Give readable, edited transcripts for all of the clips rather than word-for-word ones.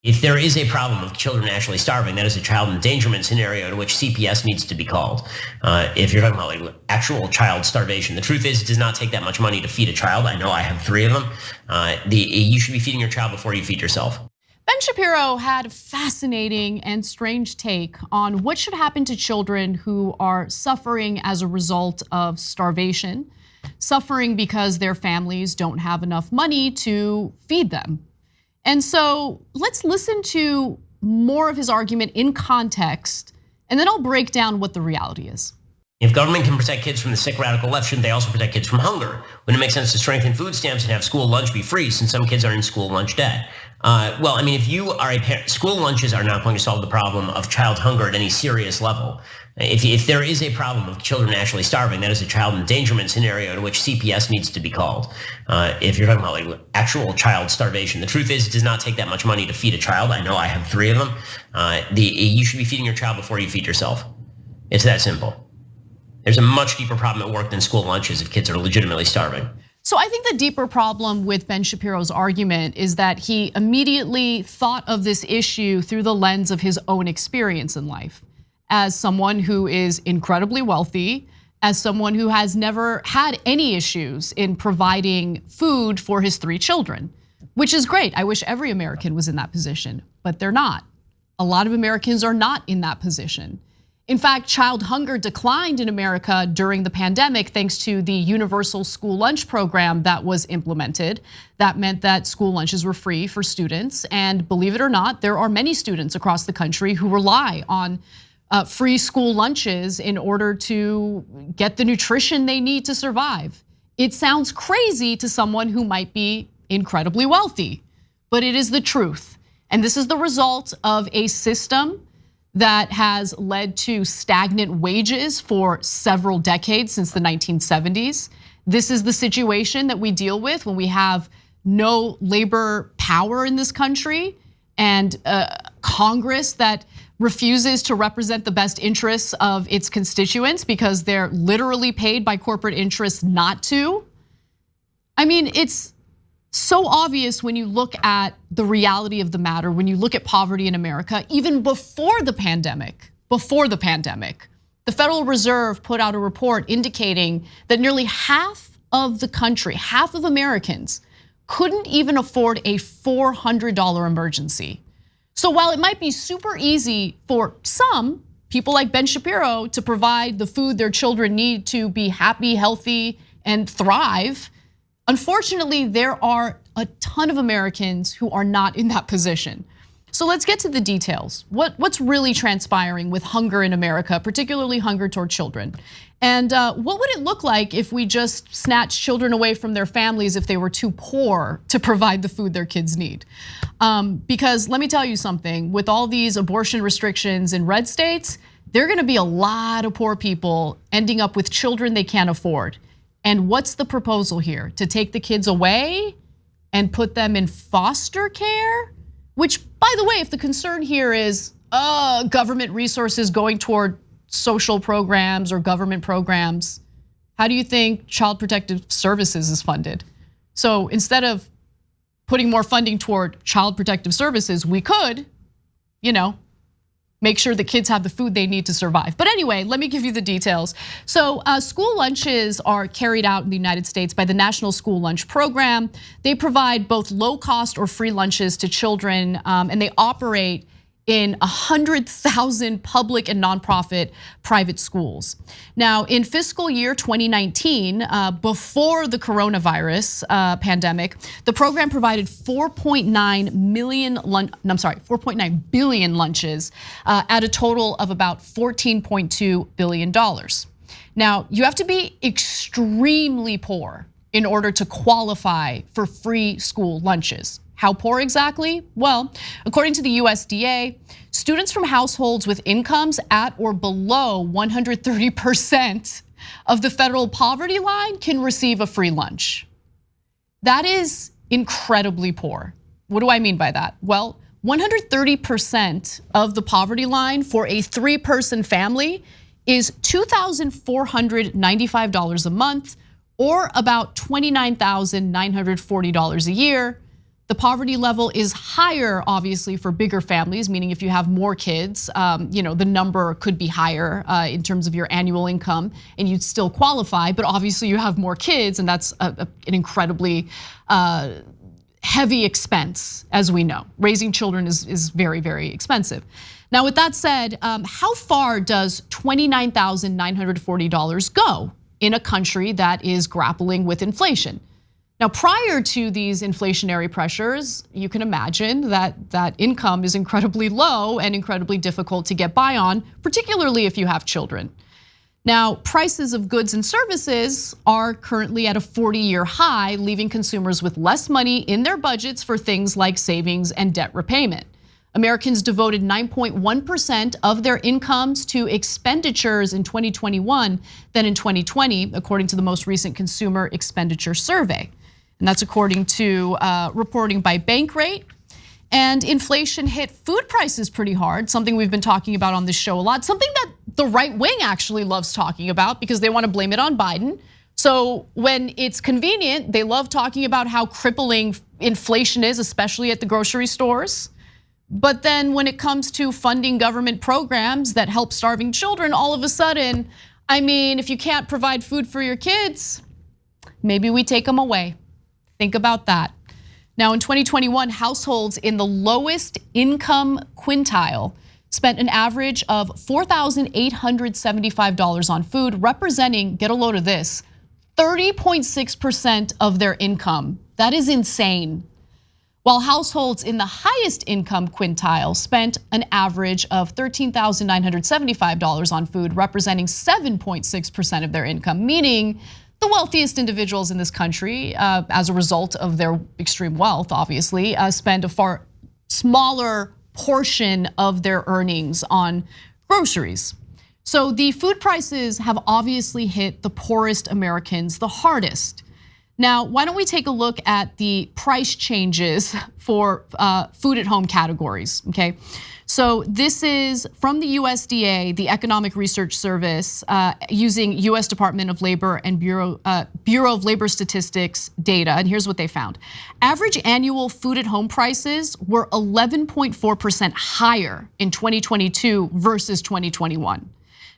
If there is a problem of children actually starving, that is a child endangerment scenario to which CPS needs to be called. If you're talking about like actual child starvation, the truth is it does not take that much money to feed a child. I know I have 3 of them. You should be feeding your child before you feed yourself. Ben Shapiro had a fascinating and strange take on what should happen to children who are suffering as a result of starvation, suffering because their families don't have enough money to feed them. And so let's listen to more of his argument in context, and then I'll break down what the reality is. If government can protect kids from the sick radical left, shouldn't they also protect kids from hunger? Wouldn't it make sense to strengthen food stamps and have school lunch be free since some kids are in school lunch debt? Well, I mean, if you are a parent, school lunches are not going to solve the problem of child hunger at any serious level. If there is a problem of children actually starving, that is a child endangerment scenario to which CPS needs to be called. If you're talking about like actual child starvation, the truth is it does not take that much money to feed a child. I know I have 3 of them. You should be feeding your child before you feed yourself. It's that simple. There's a much deeper problem at work than school lunches if kids are legitimately starving. So I think the deeper problem with Ben Shapiro's argument is that he immediately thought of this issue through the lens of his own experience in life. As someone who is incredibly wealthy, as someone who has never had any issues in providing food for his 3 children, which is great. I wish every American was in that position, but they're not. A lot of Americans are not in that position. In fact, child hunger declined in America during the pandemic thanks to the universal school lunch program that was implemented. That meant that school lunches were free for students. And believe it or not, there are many students across the country who rely on free school lunches in order to get the nutrition they need to survive. It sounds crazy to someone who might be incredibly wealthy, but it is the truth. And this is the result of a system that has led to stagnant wages for several decades since the 1970s. This is the situation that we deal with when we have no labor power in this country and Congress that refuses to represent the best interests of its constituents because they're literally paid by corporate interests not to. I mean, it's so obvious when you look at the reality of the matter, when you look at poverty in America, even before the pandemic, the Federal Reserve put out a report indicating that nearly half of the country, half of Americans, couldn't even afford a $400 emergency. So while it might be super easy for some people like Ben Shapiro to provide the food their children need to be happy, healthy, and thrive, unfortunately, there are a ton of Americans who are not in that position. So let's get to the details. What's really transpiring with hunger in America, particularly hunger toward children? And what would it look like if we just snatched children away from their families if they were too poor to provide the food their kids need? Because let me tell you something, with all these abortion restrictions in red states, there are gonna be a lot of poor people ending up with children they can't afford. And what's the proposal here? To take the kids away and put them in foster care? Which, by the way, if the concern here is government resources going toward social programs or government programs, how do you think Child Protective Services is funded? So instead of putting more funding toward Child Protective Services, we could, make sure the kids have the food they need to survive. But anyway, let me give you the details. So school lunches are carried out in the United States by the National School Lunch Program. They provide both low cost or free lunches to children, and they operate in 100,000 public and nonprofit private schools. Now, in fiscal year 2019, before the coronavirus pandemic, the program provided 4.9 billion lunches at a total of about $14.2 billion. Now, you have to be extremely poor in order to qualify for free school lunches. How poor exactly? Well, according to the USDA, students from households with incomes at or below 130% of the federal poverty line can receive a free lunch. That is incredibly poor. What do I mean by that? Well, 130% of the poverty line for a 3-person family is $2,495 a month, or about $29,940 a year. The poverty level is higher, obviously, for bigger families, meaning if you have more kids, the number could be higher in terms of your annual income, and you'd still qualify. But obviously, you have more kids, and that's an incredibly heavy expense, as we know. Raising children is very, very expensive. Now, with that said, how far does $29,940 go in a country that is grappling with inflation? Now, prior to these inflationary pressures, you can imagine that income is incredibly low and incredibly difficult to get by on, particularly if you have children. Now, prices of goods and services are currently at a 40-year high, leaving consumers with less money in their budgets for things like savings and debt repayment. Americans devoted 9.1% of their incomes to expenditures in 2021 than in 2020, according to the most recent Consumer Expenditure Survey. And that's according to reporting by Bankrate. And inflation hit food prices pretty hard, something we've been talking about on this show a lot, something that the right wing actually loves talking about because they want to blame it on Biden. So when it's convenient, they love talking about how crippling inflation is, especially at the grocery stores. But then when it comes to funding government programs that help starving children, all of a sudden, if you can't provide food for your kids, maybe we take them away. Think about that. Now, in 2021, households in the lowest income quintile spent an average of $4,875 on food, representing, get a load of this, 30.6% of their income. That is insane. While households in the highest income quintile spent an average of $13,975 on food, representing 7.6% of their income, meaning the wealthiest individuals in this country, as a result of their extreme wealth, obviously, spend a far smaller portion of their earnings on groceries. So the food prices have obviously hit the poorest Americans the hardest. Now, why don't we take a look at the price changes for food at home categories, okay? So this is from the USDA, the Economic Research Service, using US Department of Labor and Bureau of Labor Statistics data, and here's what they found. Average annual food at home prices were 11.4% higher in 2022 versus 2021.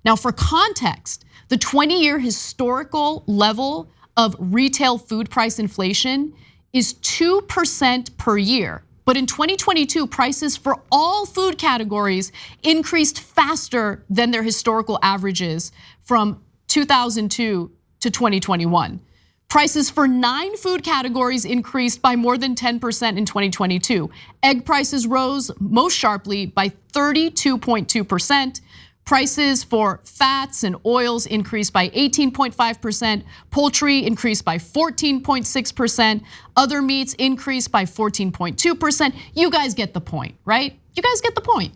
Now, for context, the 20-year historical level of retail food price inflation is 2% per year. But in 2022, prices for all food categories increased faster than their historical averages from 2002 to 2021. Prices for 9 food categories increased by more than 10% in 2022. Egg prices rose most sharply by 32.2%. Prices for fats and oils increased by 18.5%. Poultry increased by 14.6%. Other meats increased by 14.2%. You guys get the point, right? You guys get the point.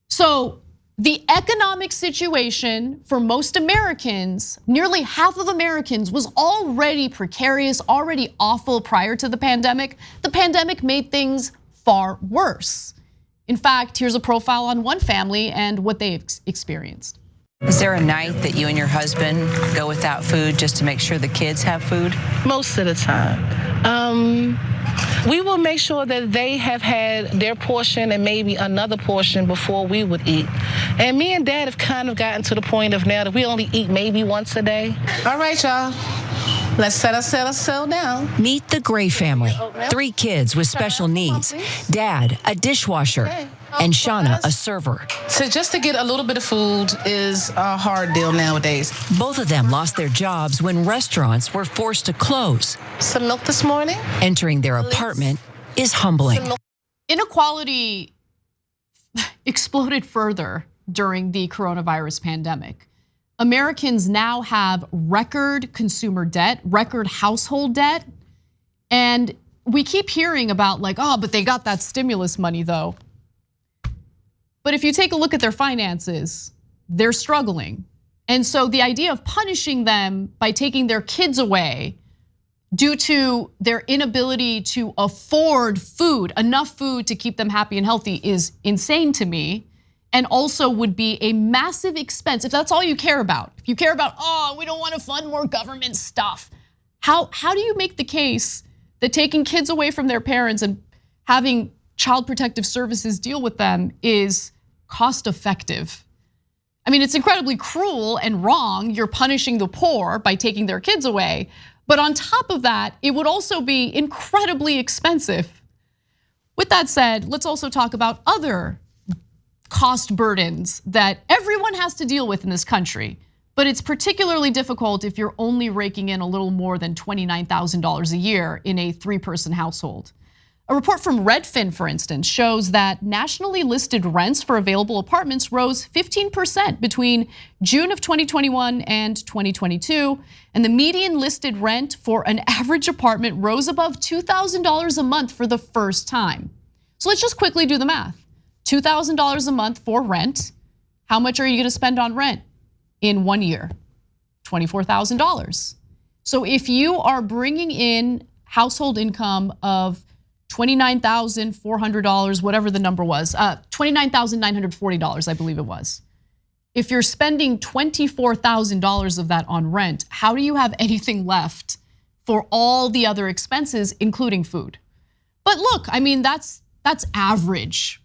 So the economic situation for most Americans, nearly half of Americans, was already precarious, already awful prior to the pandemic. The pandemic made things far worse. In fact, here's a profile on one family and what they experienced. Is there a night that you and your husband go without food just to make sure the kids have food? Most of the time. We will make sure that they have had their portion and maybe another portion before we would eat. And me and Dad have kind of gotten to the point of now that we only eat maybe once a day. All right, y'all. Let's settle down. Meet the Gray family. 3 kids with special needs. Dad, a dishwasher, and Shauna, a server. So just to get a little bit of food is a hard deal nowadays. Both of them lost their jobs when restaurants were forced to close. Some milk this morning. Entering their apartment is humbling. Inequality exploded further during the coronavirus pandemic. Americans now have record consumer debt, record household debt. And we keep hearing about but they got that stimulus money though. But if you take a look at their finances, they're struggling. And so the idea of punishing them by taking their kids away due to their inability to afford food, enough food to keep them happy and healthy, is insane to me. And also would be a massive expense if that's all you care about. If you care about, we don't want to fund more government stuff. How do you make the case that taking kids away from their parents and having Child Protective Services deal with them is cost effective. I mean, it's incredibly cruel and wrong. You're punishing the poor by taking their kids away. But on top of that, it would also be incredibly expensive. With that said, let's also talk about other cost burdens that everyone has to deal with in this country. But it's particularly difficult if you're only raking in a little more than $29,000 a year in a 3-person household. A report from Redfin, for instance, shows that nationally listed rents for available apartments rose 15% between June of 2021 and 2022. And the median listed rent for an average apartment rose above $2,000 a month for the first time. So let's just quickly do the math. $2,000 a month for rent. How much are you gonna spend on rent in 1 year? $24,000. So if you are bringing in household income of $29,400, whatever the number was, $29,940, I believe it was. If you're spending $24,000 of that on rent, how do you have anything left for all the other expenses, including food? But look, I mean, that's average.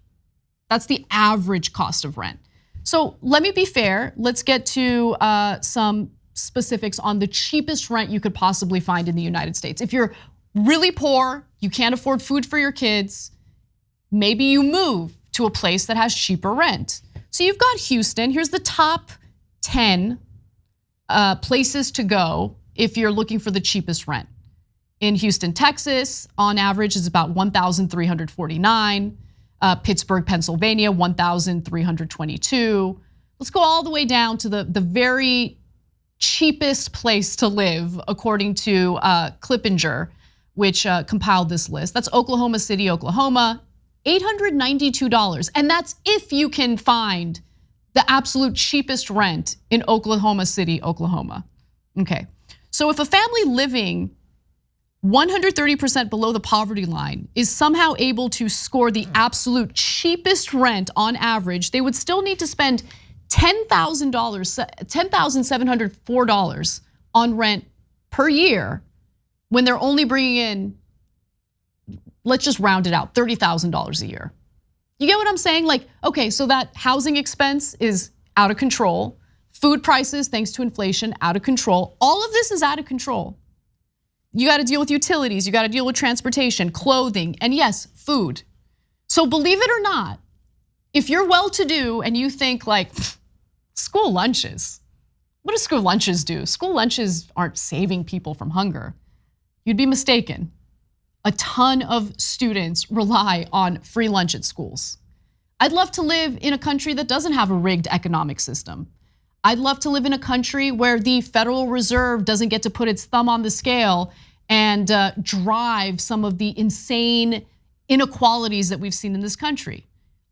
That's the average cost of rent. So let me be fair. Let's get to some specifics on the cheapest rent you could possibly find in the United States. If you're really poor, you can't afford food for your kids, maybe you move to a place that has cheaper rent. So you've got Houston. Here's the top 10 places to go if you're looking for the cheapest rent. In Houston, Texas, on average is about $1,349. Pittsburgh, Pennsylvania, $1,322. Let's go all the way down to the very cheapest place to live, according to Clippinger, which compiled this list. That's Oklahoma City, Oklahoma, $892. And that's if you can find the absolute cheapest rent in Oklahoma City, Oklahoma. Okay, so if a family living 130% below the poverty line is somehow able to score the absolute cheapest rent on average, they would still need to spend $10,704 on rent per year when they're only bringing in, let's just round it out, $30,000 a year. You get what I'm saying? Like, okay, so that housing expense is out of control. Food prices, thanks to inflation, out of control. All of this is out of control. You gotta deal with utilities, you gotta deal with transportation, clothing, and yes, food. So believe it or not, if you're well-to-do and you think like, school lunches, what do school lunches do? School lunches aren't saving people from hunger. You'd be mistaken. A ton of students rely on free lunch at schools. I'd love to live in a country that doesn't have a rigged economic system. I'd love to live in a country where the Federal Reserve doesn't get to put its thumb on the scale and drive some of the insane inequalities that we've seen in this country.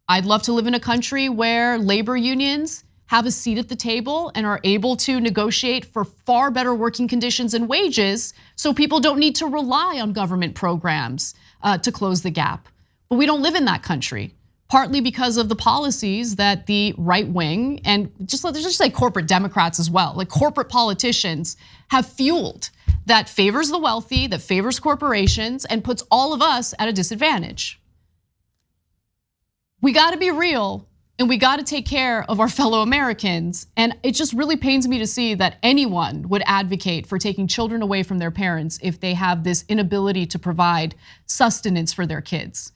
I'd love to live in a country where labor unions have a seat at the table and are able to negotiate for far better working conditions and wages so people don't need to rely on government programs to close the gap. But we don't live in that country, partly because of the policies that the right wing and just say corporate Democrats as well, like corporate politicians have fueled that favors the wealthy, that favors corporations and puts all of us at a disadvantage. We gotta be real and we gotta take care of our fellow Americans. And it just really pains me to see that anyone would advocate for taking children away from their parents if they have this inability to provide sustenance for their kids.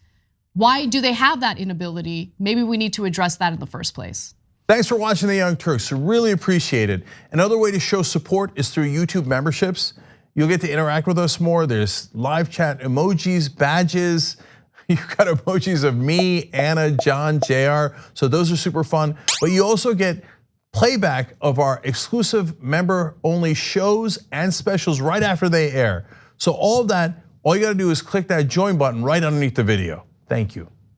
Why do they have that inability? Maybe we need to address that in the first place. Thanks for watching The Young Turks, really appreciate it. Another way to show support is through YouTube memberships. You'll get to interact with us more. There's live chat emojis, badges. You've got emojis of me, Anna, John, JR. So those are super fun. But you also get playback of our exclusive member-only shows and specials right after they air. So all of that, all you gotta do is click that join button right underneath the video. Thank you.